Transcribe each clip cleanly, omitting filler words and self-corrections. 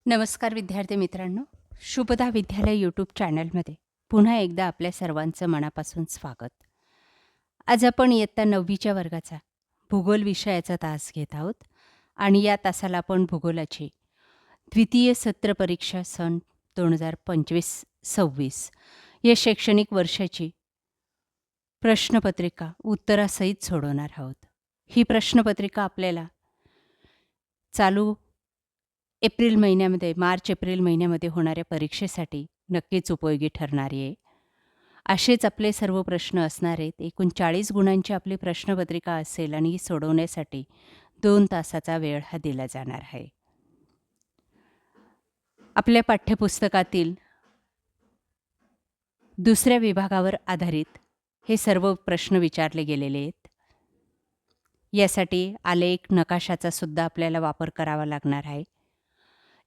नमस्कार विद्यार्थी मित्रांनो. शुभदा विद्यालय यूट्यूब चॅनलमध्ये पुन्हा एकदा आपल्या सर्वांचं मनापासून स्वागत. आज आपण इयत्ता 9वीच्या वर्गाचा भूगोल विषयाचा तास घेत आहोत आणि या तासाला आपण भूगोलाची द्वितीय सत्र परीक्षा सन 2025-26 या शैक्षणिक वर्षाची प्रश्नपत्रिका उत्तरासहित सोडवणार आहोत. ही प्रश्नपत्रिका आपल्याला चालू मार्च-एप्रिल महिन्यामध्ये होणाऱ्या परीक्षेसाठी नक्कीच उपयोगी ठरणारी आहे. असेच आपले सर्व प्रश्न असणार आहेत. एकूण 40 गुणांची आपली प्रश्नपत्रिका असेल आणि ही सोडवण्यासाठी 2 तासाचा वेळ हा दिला जाणार आहे. आपल्या पाठ्यपुस्तकातील दुसऱ्या विभागावर आधारित हे सर्व प्रश्न विचारले गेलेले आहेत. यासाठी आलेख, नकाशाचा सुद्धा आपल्याला वापर करावा लागणार आहे.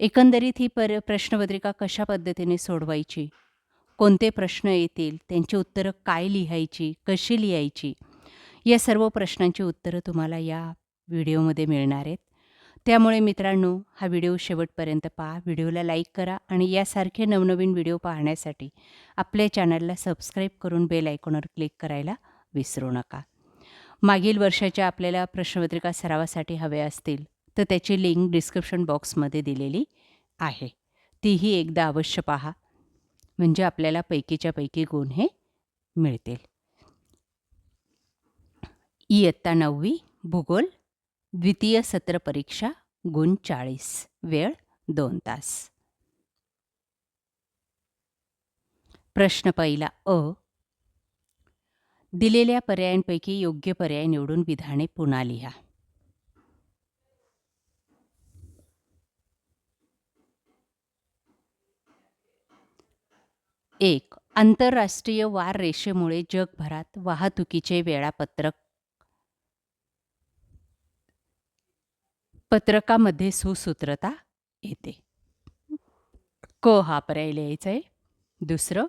एकंदरीत ही प्रश्नपत्रिका कशा पद्धतीने सोडवायची, कोणते प्रश्न येतील, त्यांची उत्तरं काय लिहायची, कशी लिहायची, या सर्व प्रश्नांची उत्तरं तुम्हाला या व्हिडिओमध्ये मिळणार आहेत. त्यामुळे मित्रांनो, हा व्हिडिओ शेवटपर्यंत पहा. व्हिडिओला लाईक करा आणि यासारखे नवनवीन व्हिडिओ पाहण्यासाठी आपल्या चॅनलला सबस्क्राईब करून बेल आयकॉनवर क्लिक करायला विसरू नका. मागील वर्षाच्या आपल्याला प्रश्नपत्रिका सरावासाठी हव्या असतील तर त्याची लिंक डिस्क्रिप्शन बॉक्समध्ये दिलेली आहे. तीही एकदा अवश्य पहा, म्हणजे आपल्याला पैकीच्या पैकी गुण हे मिळतील. इयत्ता 9वी भूगोल द्वितीय सत्र परीक्षा गुण 40, वेळ 2 तास. प्रश्न पहिला अ. दिलेल्या पर्यायांपैकी योग्य पर्याय निवडून विधाने पुन्हा लिहा. 1. आंतरराष्ट्रीय वार रेषेमुळे जगभरात वाहतुकीचे पत्रकामध्ये सुसूत्रता येते. क हा पर्याय लिहायचा आहे. दुसरं,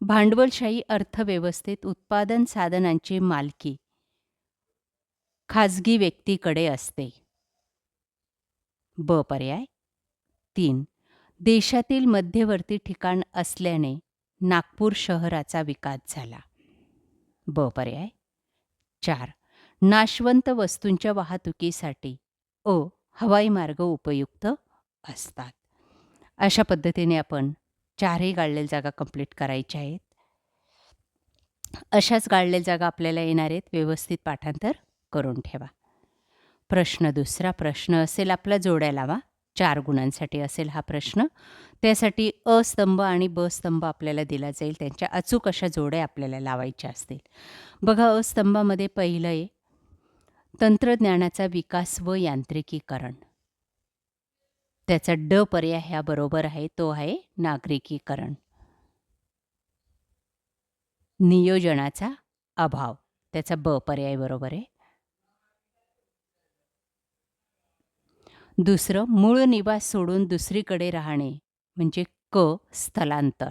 भांडवलशाही अर्थव्यवस्थेत उत्पादन साधनांची मालकी खाजगी व्यक्तीकडे असते. ब पर्याय. 3. देशातील मध्यवर्ती ठिकाण असल्याने नागपूर शहराचा विकास झाला. ब पर्याय. 4. नाशवंत वस्तूंच्या वाहतुकीसाठी हवाई मार्ग उपयुक्त असतात. अशा पद्धतीने आपण 4ही गाळलेल्या जागा कंप्लीट करायच्या आहेत. अशाच गाळलेल्या जागा आपल्याला येणार आहेत. व्यवस्थित पाठांतर करून ठेवा. प्रश्न दुसरा प्रश्न असेल आपला जोड्या लावा. 4 गुणांसाठी असेल हा प्रश्न. त्यासाठी अ स्तंभ आणि ब स्तंभ आपल्याला दिला जाईल. त्यांच्या अचूक अशा जोड्या आपल्याला लावायच्या असतील. बघा, अ स्तंभामध्ये पहिलं आहे तंत्रज्ञानाचा विकास व यांत्रिकीकरण. त्याचा ड पर्याय ह्या बरोबर आहे, तो आहे नागरिकीकरण. नियोजनाचा अभाव, त्याचा ब पर्याय बरोबर आहे. दुसरं, मूळ निवास सोडून दुसरीकडे राहणे म्हणजे क स्थलांतर.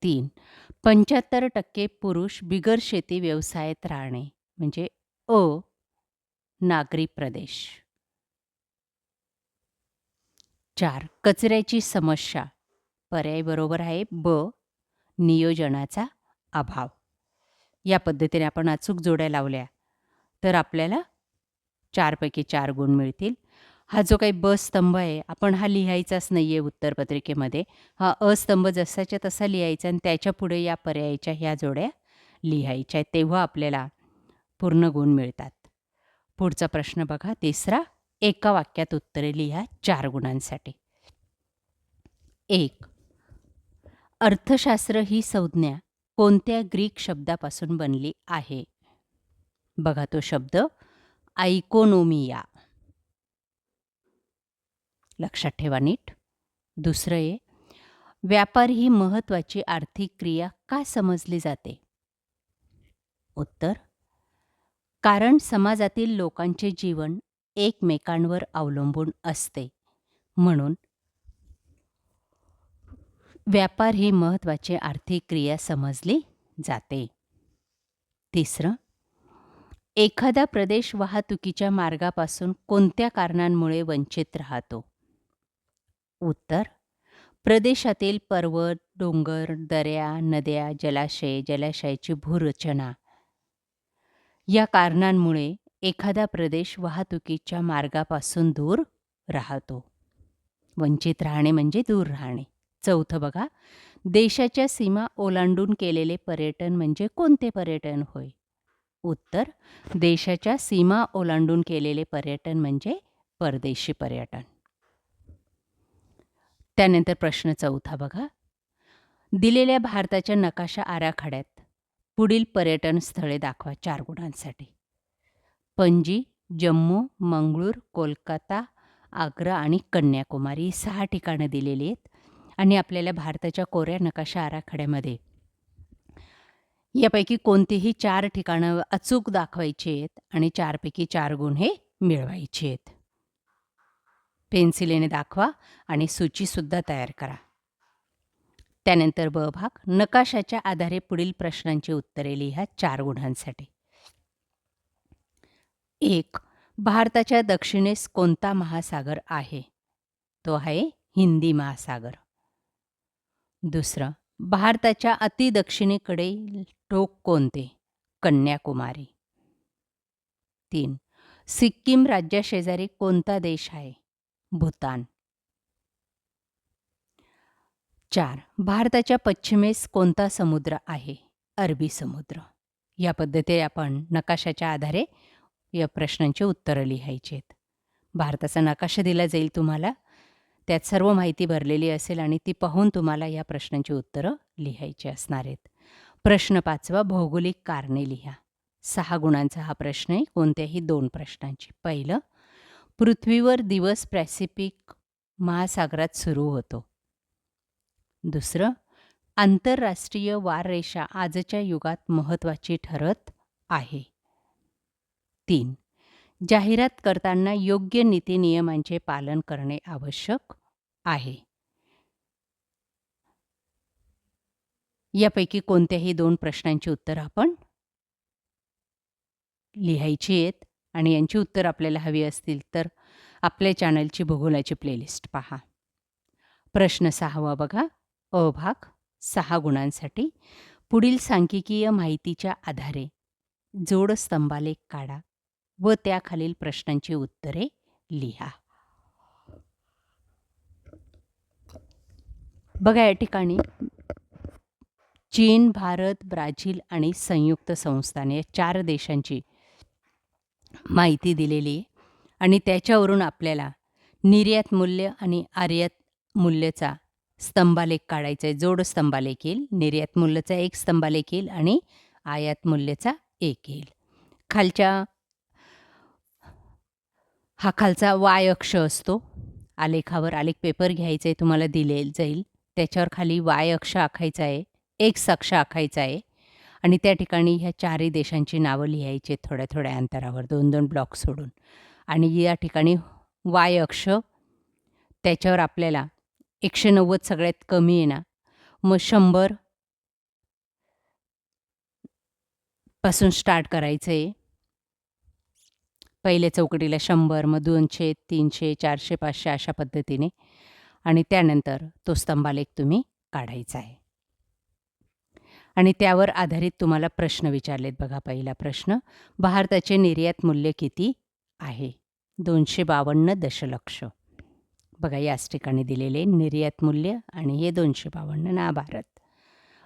3. 75% पुरुष बिगर शेती व्यवसायात राहणे म्हणजे अ नागरी प्रदेश. 4. कचऱ्याची समस्या, पर्याय बरोबर आहे ब नियोजनाचा अभाव. या पद्धतीने आपण अचूक जोड्या लावल्या तर आपल्याला 4 पैकी 4 गुण मिळतील. हा जो काही ब स्तंभ आहे, आपण हा लिहायचाच नाही आहे उत्तरपत्रिकेमध्ये. हा अस्तंभ जसाच्या तसा लिहायचा आणि त्याच्या पुढे या पर्यायाच्या ह्या जोड्या लिहायच्या आहेत. तेव्हा आपल्याला पूर्ण गुण मिळतात. पुढचा प्रश्न बघा, तिसरा. एका वाक्यात उत्तरे लिहा 4 गुणांसाठी. 1. अर्थशास्त्र ही संज्ञा कोणत्या ग्रीक शब्दापासून बनली आहे? बघा तो शब्द आयकोनोमिया. लक्षात ठेवा नीट. दुसरं आहे, व्यापार ही महत्त्वाची आर्थिक क्रिया का समजली जाते? उत्तर, कारण समाजातील लोकांचे जीवन एकमेकांवर अवलंबून असते, म्हणून व्यापार ही महत्त्वाची आर्थिक क्रिया समजली जाते. तिसरं, एखादा प्रदेश वाहतुकीच्या मार्गापासून कोणत्या कारणांमुळे वंचित राहतो? उत्तर प्रदेशातील पर्वत, डोंगर, दऱ्या, नद्या, जलाशयाची भूरचना या कारणांमुळे एखादा प्रदेश वाहतुकीच्या मार्गापासून दूर राहतो. वंचित राहणे म्हणजे दूर राहणे. चौथं बघा, देशाच्या सीमा ओलांडून केलेले पर्यटन म्हणजे कोणते पर्यटन होय? उत्तर देशाच्या सीमा ओलांडून केलेले पर्यटन म्हणजे परदेशी पर्यटन. त्यानंतर प्रश्न चौथा बघा, दिलेल्या भारताच्या नकाशा आराखड्यात पुढील पर्यटन स्थळे दाखवा 4 गुणांसाठी. पणजी, जम्मू, मंगळूर, कोलकाता, आग्रा आणि कन्याकुमारी ही 6 ठिकाणं दिलेली आहेत आणि आपल्याला भारताच्या कोऱ्या नकाशा आराखड्यामध्ये यापैकी कोणतीही 4 ठिकाणं अचूक दाखवायची आहेत आणि 4 पैकी 4 गुण हे मिळवायचे आहेत. पेन्सिलीने दाखवा आणि सूचीसुद्धा तयार करा. त्यानंतर ब भाग, नकाशाच्या आधारे पुढील प्रश्नांची उत्तरे लिहा 4 गुणांसाठी. 1. भारताच्या दक्षिणेस कोणता महासागर आहे? तो आहे हिंदी महासागर. दुसरं, भारताच्या अतिदक्षिणेकडे टोक कोणते? कन्याकुमारी. 3. सिक्कीम राज्याशेजारी कोणता देश आहे? भूतान. 4. भारताच्या पश्चिमेस कोणता समुद्र आहे? अरबी समुद्र. या पद्धतीने आपण नकाशाच्या आधारे या प्रश्नांची उत्तरं लिहायची आहेत. भारताचा नकाशा दिला जाईल तुम्हाला, त्यात सर्व माहिती भरलेली असेल आणि ती पाहून तुम्हाला या प्रश्नांची उत्तरं लिहायची असणार आहेत. प्रश्न 5वा, भौगोलिक कारणे लिहा. 6 गुणांचा हा प्रश्न आहे, कोणत्याही 2 प्रश्नांची. पहिलं, पृथ्वीवर दिवस पॅसिफिक महासागरात सुरू होतो. दुसरं, आंतरराष्ट्रीय वाररेषा आजच्या युगात महत्त्वाची ठरत आहे. 3. जाहिरात करताना योग्य नीतिनियमांचे पालन करणे आवश्यक आहे. यापैकी कोणत्याही 2 प्रश्नांची उत्तरं आपण लिहायची आहेत आणि यांची उत्तरं आपल्याला हवी असतील तर आपल्या चॅनलची भूगोलाची प्लेलिस्ट पहा. प्रश्न 6वा बघा, अ भाग, 6 गुणांसाठी. पुढील सांख्यिकीय माहितीच्या आधारे जोडस्तंभालेख काढा व त्याखालील प्रश्नांची उत्तरे लिहा. बघा या ठिकाणी चीन, भारत, ब्राझील आणि संयुक्त संस्थाने या 4 देशांची माहिती दिलेली आहे आणि त्याच्यावरून आपल्याला निर्यात मूल्य आणि आयात मूल्याचा स्तंभालेख काढायचा आहे. जोड स्तंभालेख येईल. निर्यात मूल्याचा एक स्तंभालेख येईल आणि आयात मूल्याचा एक येईल. हा खालचा वाय अक्ष असतो. आलेखावर आलेख पेपर घ्यायचा आहे, तुम्हाला दिले जाईल. त्याच्यावर खाली वाय अक्ष आखायचा आहे, एक्स अक्ष आखायचा आहे आणि त्या ठिकाणी ह्या 4ही देशांची नावं लिहायची आहेत थोड्या थोड्या अंतरावर, 2-2 ब्लॉक सोडून. आणि या ठिकाणी वाय अक्ष, त्याच्यावर आपल्याला 190 सगळ्यात कमी आहे ना, मग 100 पासून स्टार्ट करायचं आहे. पहिल्या चौकटीला 100, मग 200, 300, 400, 500 अशा पद्धतीने आणि त्यानंतर तो स्तंभालेख तुम्ही काढायचा आहे. आणि त्यावर आधारित तुम्हाला प्रश्न विचारलेत बघा. पहिला प्रश्न, भारताचे निर्यात मूल्य किती आहे? 252 दशलक्ष. बघा याच ठिकाणी दिलेले निर्यात मूल्य आणि हे 252 ना भारत.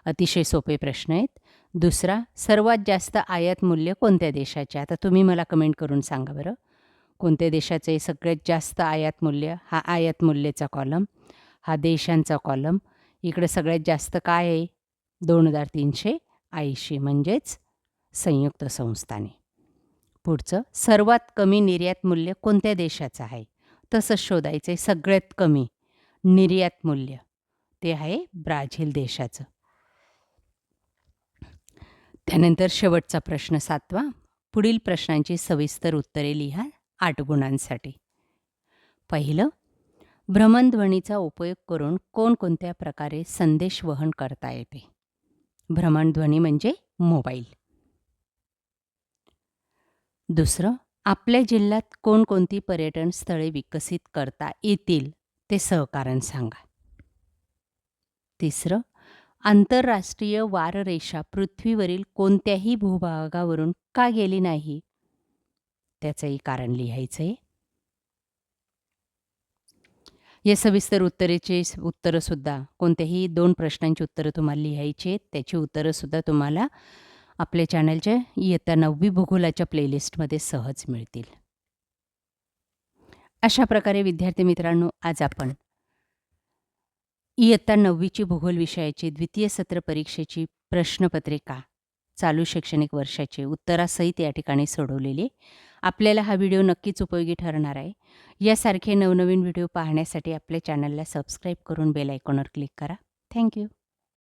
अतिशय सोपे प्रश्न आहेत. दुसरा, सर्वात जास्त आयात मूल्य कोणत्या देशाचे? आता तुम्ही मला कमेंट करून सांगा बरं, कोणत्या देशाचे सगळ्यात जास्त आयात मूल्य? हा आयात मूल्याचा कॉलम, हा देशांचा कॉलम. इकडे सगळ्यात जास्त काय आहे? 2380 म्हणजेच संयुक्त संस्थाने. पुढचं, सर्वात कमी निर्यात मूल्य कोणत्या देशाचं आहे? तसंच शोधायचं आहे. सगळ्यात कमी निर्यात मूल्य ते आहे ब्राझील देशाचं. त्यानंतर शेवटचा प्रश्न 7वा, पुढील प्रश्नांची सविस्तर उत्तरे लिहा 8 गुणांसाठी. पहिलं, भ्रमणध्वनीचा उपयोग करून कोणकोणत्या प्रकारे संदेश वहन करता येते? भ्रमणध्वनी म्हणजे मोबाईल. दुसरं, आपल्या जिल्ह्यात कोणकोणती पर्यटन स्थळे विकसित करता येतील ते सहकारण सांगा. तिसरं, आंतरराष्ट्रीय वाररेषा पृथ्वीवरील कोणत्याही भूभागावरून का गेली नाही? त्याचंही कारण लिहायचं आहे. या सविस्तर उत्तरंसुद्धा कोणत्याही 2 प्रश्नांची उत्तरं तुम्हाला लिहायची आहेत. त्याची उत्तरंसुद्धा तुम्हाला आपल्या चॅनलच्या इयत्ता 9वी भूगोलाच्या प्लेलिस्टमध्ये सहज मिळतील. अशा प्रकारे विद्यार्थी मित्रांनो, आज आपण इयत्ता 9वीची भूगोल विषयाची द्वितीय सत्र परीक्षेची प्रश्नपत्रिका चालू शैक्षणिक वर्षाची उत्तरासहित या ठिकाणी सोडवलेली. आपल्याला हा व्हिडिओ नक्कीच उपयोगी ठरणार आहे. यासारखे नवनवीन व्हिडिओ पाहण्यासाठी आपल्या चॅनलला सबस्क्राईब करून बेल आयकॉनवर क्लिक करा. Thank you.